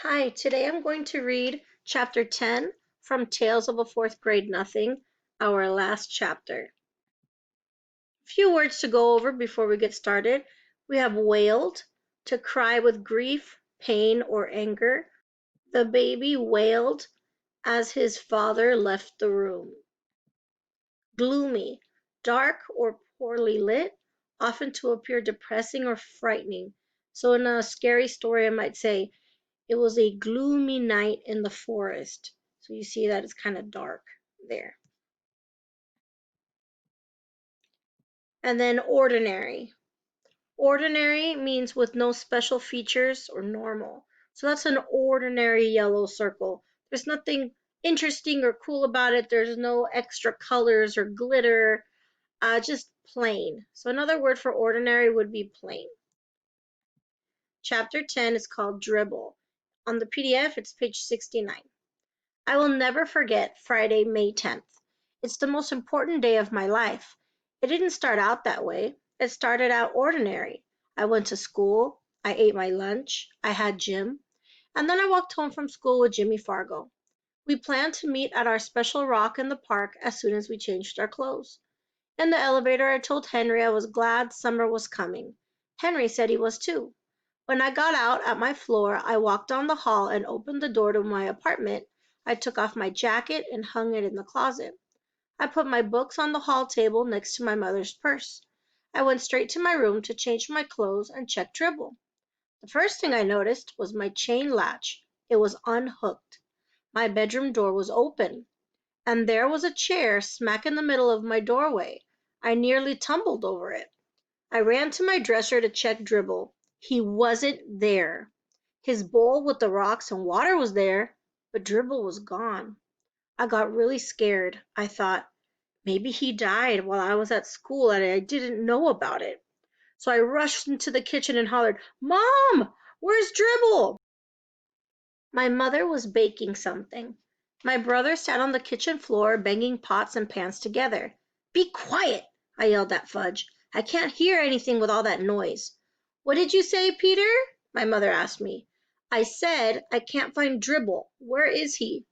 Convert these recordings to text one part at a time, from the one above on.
Hi, today I'm going to read Chapter 10 from Tales of a Fourth Grade Nothing, our last chapter. A few words to go over before we get started. We have wailed, to cry with grief, pain, or anger. The baby wailed as his father left the room. Gloomy, dark or poorly lit, often to appear depressing or frightening. So in a scary story, I might say, it was a gloomy night in the forest. So you see that it's kind of dark there. And then ordinary. Ordinary means with no special features or normal. So that's an ordinary yellow circle. There's nothing interesting or cool about it. There's no extra colors or glitter. Just plain. So another word for ordinary would be plain. Chapter 10 is called Dribble. On the PDF, it's page 69. I will never forget Friday, May 10th. It's the most important day of my life. It didn't start out that way. It started out ordinary. I went to school. I ate my lunch. I had gym. And then I walked home from school with Jimmy Fargo. We planned to meet at our special rock in the park as soon as we changed our clothes. In the elevator, I told Henry I was glad summer was coming. Henry said he was too. When I got out at my floor, I walked down the hall and opened the door to my apartment. I took off my jacket and hung it in the closet. I put my books on the hall table next to my mother's purse. I went straight to my room to change my clothes and check Dribble. The first thing I noticed was my chain latch. It was unhooked. My bedroom door was open, and there was a chair smack in the middle of my doorway. I nearly tumbled over it. I ran to my dresser to check Dribble. He wasn't there. His bowl with the rocks and water was there, but Dribble was gone. I got really scared. I thought, maybe he died while I was at school and I didn't know about it. So I rushed into the kitchen and hollered, Mom, where's Dribble? My mother was baking something. My brother sat on the kitchen floor banging pots and pans together. Be quiet, I yelled at Fudge. I can't hear anything with all that noise. What did you say, Peter? My mother asked me. I said I can't find Dribble. Where is he?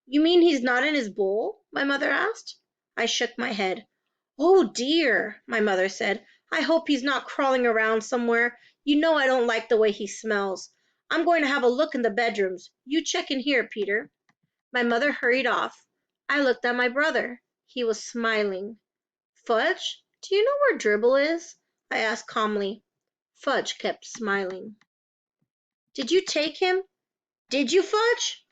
You mean he's not in his bowl? My mother asked. I shook my head. Oh dear, my mother said. I hope he's not crawling around somewhere. You know I don't like the way he smells. I'm going to have a look in the bedrooms. You check in here, Peter. My mother hurried off. I looked at my brother. He was smiling. Fudge, do you know where Dribble is? I asked calmly. Fudge kept smiling. Did you take him? Did you, Fudge?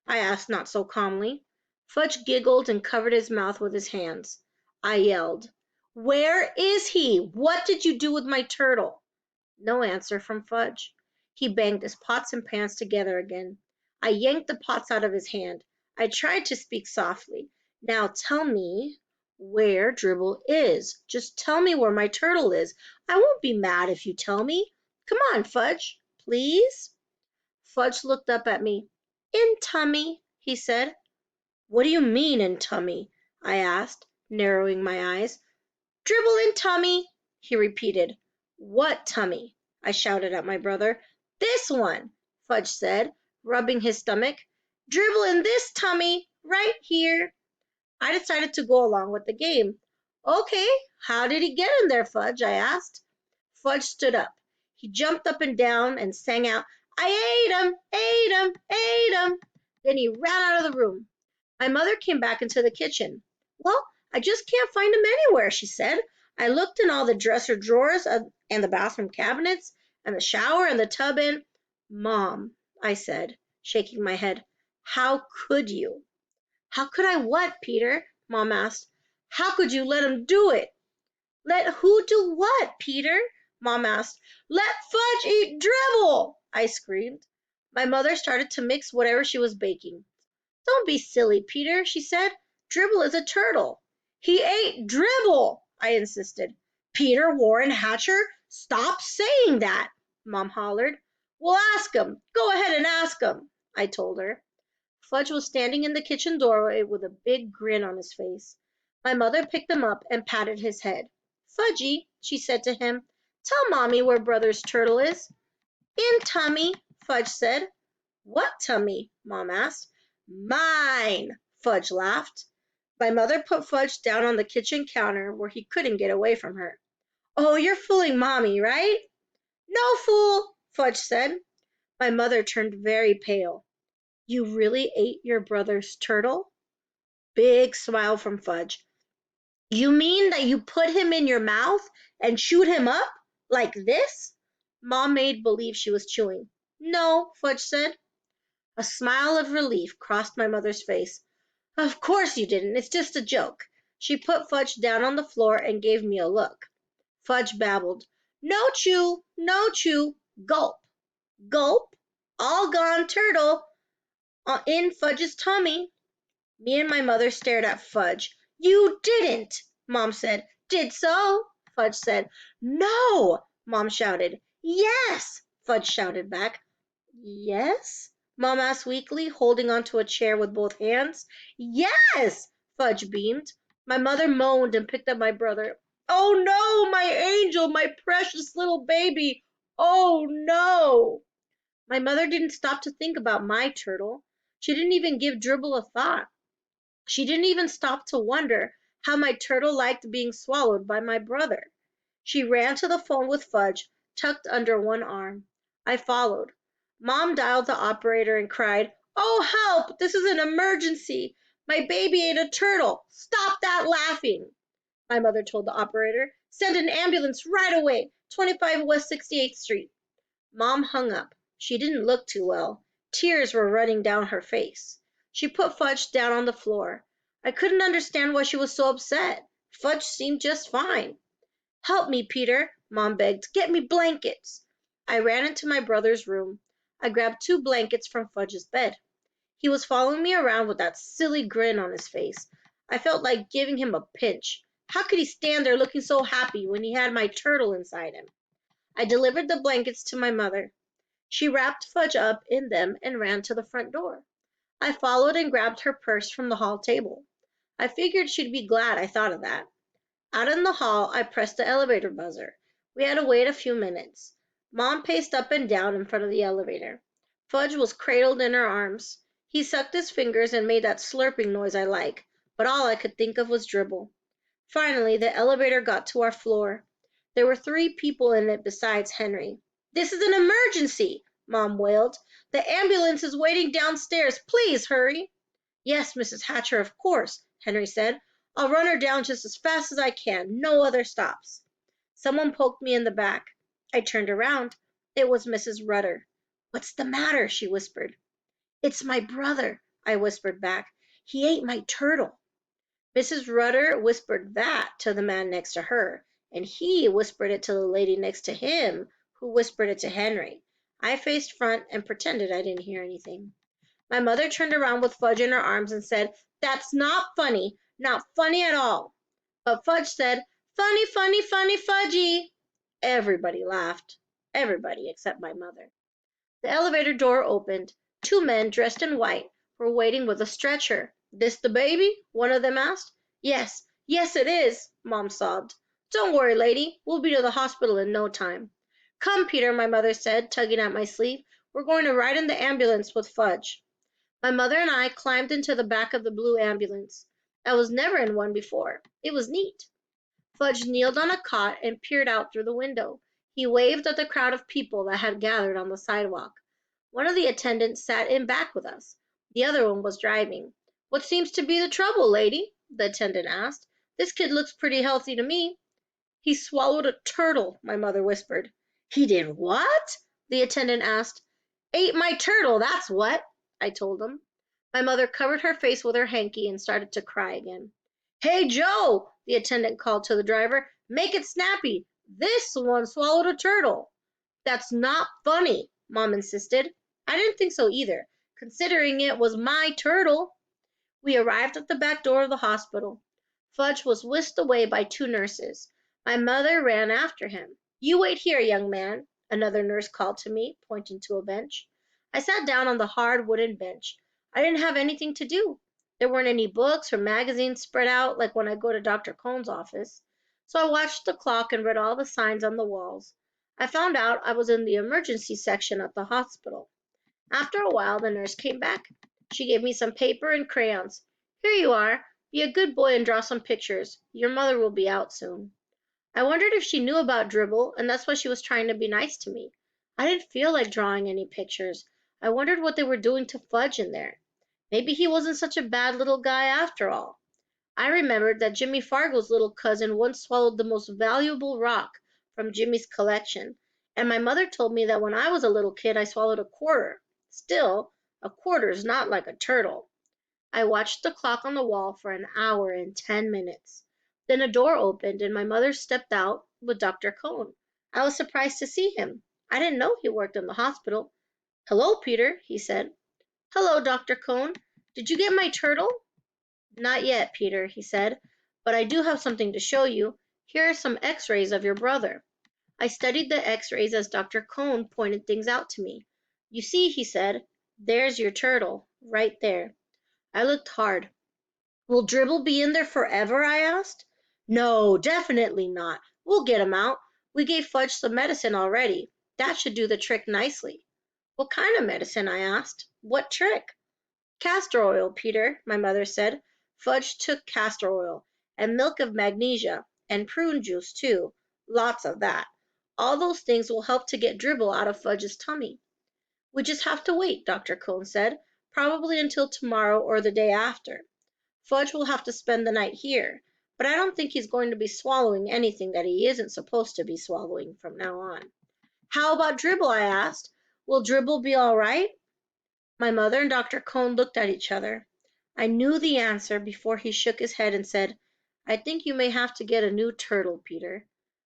I asked not so calmly. Fudge giggled and covered his mouth with his hands. I yelled, Where is he? What did you do with my turtle? No answer from Fudge. He banged his pots and pans together again. I yanked the pots out of his hand. I tried to speak softly. Now tell me where Dribble is. Just tell me where my turtle is. I won't be mad if you tell me. Come on, Fudge, please. Fudge looked up at me. In tummy, he said. What do you mean in tummy? I asked, narrowing my eyes. Dribble in tummy, he repeated. What tummy? I shouted at my brother. This one, Fudge said, rubbing his stomach. Dribble in this tummy, right here. I decided to go along with the game. Okay, how did he get in there, Fudge? I asked. Fudge stood up. He jumped up and down and sang out, I ate him, ate him, ate him. Then he ran out of the room. My mother came back into the kitchen. Well, I just can't find him anywhere, she said. I looked in all the dresser drawers and the bathroom cabinets and the shower and the tub and... Mom, I said, shaking my head, how could you? How could I what, Peter? Mom asked. How could you let him do it? Let who do what, Peter? Mom asked. Let Fudge eat Dribble, I screamed. My mother started to mix whatever she was baking. Don't be silly, Peter, she said. Dribble is a turtle. He ate Dribble, I insisted. Peter Warren Hatcher, stop saying that, Mom hollered. We'll ask him. Go ahead and ask him, I told her. Fudge was standing in the kitchen doorway with a big grin on his face. My mother picked him up and patted his head. Fudgy, she said to him, tell Mommy where brother's turtle is. In tummy, Fudge said. What tummy? Mom asked. Mine, Fudge laughed. My mother put Fudge down on the kitchen counter where he couldn't get away from her. Oh, you're fooling Mommy, right? No, fool, Fudge said. My mother turned very pale. You really ate your brother's turtle? Big smile from Fudge. You mean that you put him in your mouth and chewed him up? Like this? Mom made believe she was chewing. No, Fudge said. A smile of relief crossed my mother's face. Of course you didn't. It's just a joke. She put Fudge down on the floor and gave me a look. Fudge babbled. No chew, no chew. Gulp, gulp. All gone turtle in Fudge's tummy. Me and my mother stared at Fudge. You didn't, Mom said. Did so, Fudge said. No, Mom shouted. Yes, Fudge shouted back. Yes? Mom asked weakly, holding onto a chair with both hands. Yes, Fudge beamed. My mother moaned and picked up my brother. Oh no, my angel, my precious little baby. Oh no. My mother didn't stop to think about my turtle. She didn't even give Dribble a thought. She didn't even stop to wonder how my turtle liked being swallowed by my brother. She ran to the phone with Fudge tucked under one arm. I followed. Mom dialed the operator and cried, Oh, help! This is an emergency! My baby ate a turtle! Stop that laughing! My mother told the operator. Send an ambulance right away! 25 West 68th Street. Mom hung up. She didn't look too well. Tears were running down her face. She put Fudge down on the floor. I couldn't understand why she was so upset. Fudge seemed just fine. Help me, Peter, Mom begged. Get me blankets. I ran into my brother's room. I grabbed 2 blankets from Fudge's bed. He was following me around with that silly grin on his face. I felt like giving him a pinch. How could he stand there looking so happy when he had my turtle inside him? I delivered the blankets to my mother. She wrapped Fudge up in them and ran to the front door. I followed and grabbed her purse from the hall table. I figured she'd be glad I thought of that. Out in the hall, I pressed the elevator buzzer. We had to wait a few minutes. Mom paced up and down in front of the elevator. Fudge was cradled in her arms. He sucked his fingers and made that slurping noise I like, but all I could think of was Dribble. Finally, the elevator got to our floor. There were 3 people in it besides Henry. This is an emergency, Mom wailed. The ambulance is waiting downstairs. Please hurry. Yes, Mrs. Hatcher, of course, Henry said. I'll run her down just as fast as I can. No other stops. Someone poked me in the back. I turned around. It was Mrs. Rudder. What's the matter? She whispered. It's my brother, I whispered back. He ate my turtle. Mrs. Rudder whispered that to the man next to her, and he whispered it to the lady next to him, who whispered it to Henry. I faced front and pretended I didn't hear anything. My mother turned around with Fudge in her arms and said, That's not funny, not funny at all. But Fudge said, Funny, funny, funny, Fudgy. Everybody laughed. Everybody except my mother. The elevator door opened. 2 men dressed in white were waiting with a stretcher. This the baby? One of them asked. Yes, yes it is, Mom sobbed. Don't worry, lady. We'll be to the hospital in no time. Come, Peter, my mother said, tugging at my sleeve. We're going to ride in the ambulance with Fudge. My mother and I climbed into the back of the blue ambulance. I was never in one before. It was neat. Fudge kneeled on a cot and peered out through the window. He waved at the crowd of people that had gathered on the sidewalk. One of the attendants sat in back with us. The other one was driving. What seems to be the trouble, lady? The attendant asked. This kid looks pretty healthy to me. He swallowed a turtle, my mother whispered. He did what? The attendant asked. Ate my turtle, that's what, I told him. My mother covered her face with her hanky and started to cry again. Hey, Joe, the attendant called to the driver. Make it snappy. This one swallowed a turtle. That's not funny, Mom insisted. I didn't think so either, considering it was my turtle. We arrived at the back door of the hospital. Fudge was whisked away by 2 nurses. My mother ran after him. You wait here, young man, another nurse called to me, pointing to a bench. I sat down on the hard wooden bench. I didn't have anything to do. There weren't any books or magazines spread out like when I go to Dr. Cohn's office. So I watched the clock and read all the signs on the walls. I found out I was in the emergency section at the hospital. After a while, the nurse came back. She gave me some paper and crayons. Here you are. Be a good boy and draw some pictures. Your mother will be out soon. I wondered if she knew about Dribble, and that's why she was trying to be nice to me. I didn't feel like drawing any pictures. I wondered what they were doing to Fudge in there. Maybe he wasn't such a bad little guy after all. I remembered that Jimmy Fargo's little cousin once swallowed the most valuable rock from Jimmy's collection, and my mother told me that when I was a little kid I swallowed a quarter. Still, a quarter's not like a turtle. I watched the clock on the wall for an hour and 10 minutes. Then a door opened and my mother stepped out with Dr. Cohn. I was surprised to see him. I didn't know he worked in the hospital. Hello, Peter, he said. Hello, Dr. Cohn. Did you get my turtle? Not yet, Peter, he said, but I do have something to show you. Here are some x-rays of your brother. I studied the x-rays as Dr. Cohn pointed things out to me. You see, he said, there's your turtle, right there. I looked hard. Will Dribble be in there forever? I asked. No, definitely not. We'll get him out. We gave Fudge some medicine already. That should do the trick nicely. What kind of medicine? I asked. What trick? Castor oil, Peter, my mother said. Fudge took castor oil, and milk of magnesia, and prune juice, too. Lots of that. All those things will help to get Dribble out of Fudge's tummy. We just have to wait, Dr. Cohn said. Probably until tomorrow or the day after. Fudge will have to spend the night here, but I don't think he's going to be swallowing anything that he isn't supposed to be swallowing from now on. How about Dribble? I asked. Will Dribble be all right? My mother and Dr. Cohn looked at each other. I knew the answer before he shook his head and said, I think you may have to get a new turtle, Peter.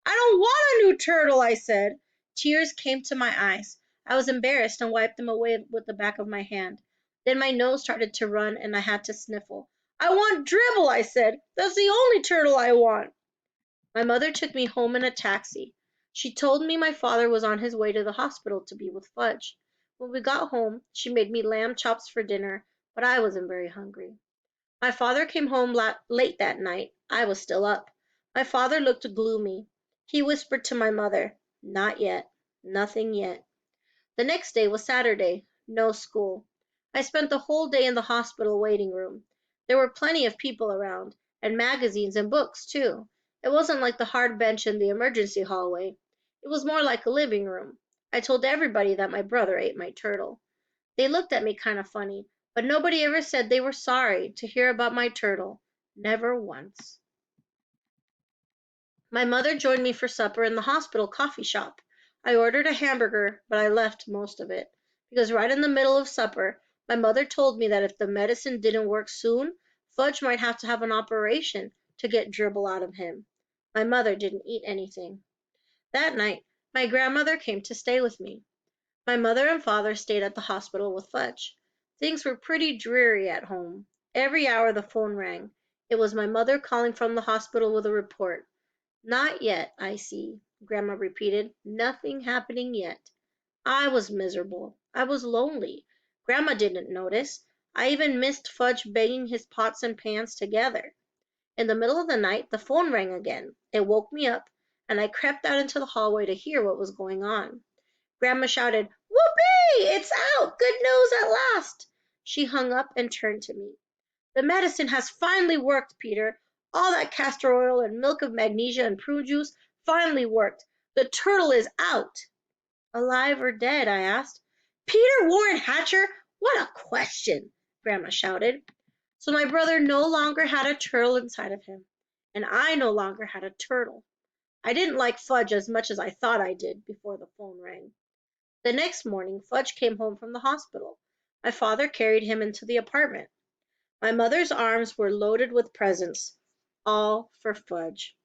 I don't want a new turtle, I said. Tears came to my eyes. I was embarrassed and wiped them away with the back of my hand. Then my nose started to run and I had to sniffle. I want Dribble, I said. That's the only turtle I want. My mother took me home in a taxi. She told me my father was on his way to the hospital to be with Fudge. When we got home, she made me lamb chops for dinner, but I wasn't very hungry. My father came home late that night. I was still up. My father looked gloomy. He whispered to my mother, Not yet. Nothing yet. The next day was Saturday. No school. I spent the whole day in the hospital waiting room. There were plenty of people around, and magazines and books, too. It wasn't like the hard bench in the emergency hallway. It was more like a living room. I told everybody that my brother ate my turtle. They looked at me kind of funny, but nobody ever said they were sorry to hear about my turtle. Never once. My mother joined me for supper in the hospital coffee shop. I ordered a hamburger, but I left most of it, because right in the middle of supper, my mother told me that if the medicine didn't work soon, Fudge might have to have an operation to get Dribble out of him. My mother didn't eat anything. That night, my grandmother came to stay with me. My mother and father stayed at the hospital with Fudge. Things were pretty dreary at home. Every hour the phone rang. It was my mother calling from the hospital with a report. Not yet, I see, Grandma repeated. Nothing happening yet. I was miserable. I was lonely. Grandma didn't notice. I even missed Fudge banging his pots and pans together. In the middle of the night, the phone rang again. It woke me up, and I crept out into the hallway to hear what was going on. Grandma shouted, Whoopee! It's out! Good news at last! She hung up and turned to me. The medicine has finally worked, Peter. All that castor oil and milk of magnesia and prune juice finally worked. The turtle is out. Alive or dead? I asked. Peter Warren Hatcher? What a question! Grandma shouted. So my brother no longer had a turtle inside of him, and I no longer had a turtle. I didn't like Fudge as much as I thought I did before the phone rang. The next morning, Fudge came home from the hospital. My father carried him into the apartment. My mother's arms were loaded with presents, all for Fudge.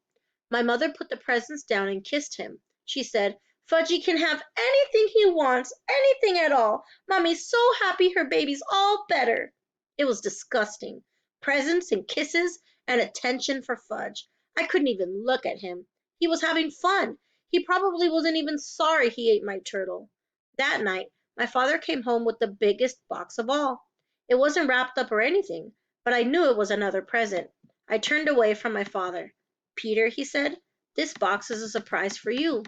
My mother put the presents down and kissed him. She said, Fudgy can have anything he wants, anything at all. Mommy's so happy her baby's all better. It was disgusting. Presents and kisses and attention for Fudge. I couldn't even look at him. He was having fun. He probably wasn't even sorry he ate my turtle. That night, my father came home with the biggest box of all. It wasn't wrapped up or anything, but I knew it was another present. I turned away from my father. Peter, he said, this box is a surprise for you.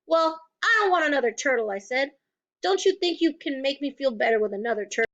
Well, I don't want another turtle, I said. Don't you think you can make me feel better with another turkey?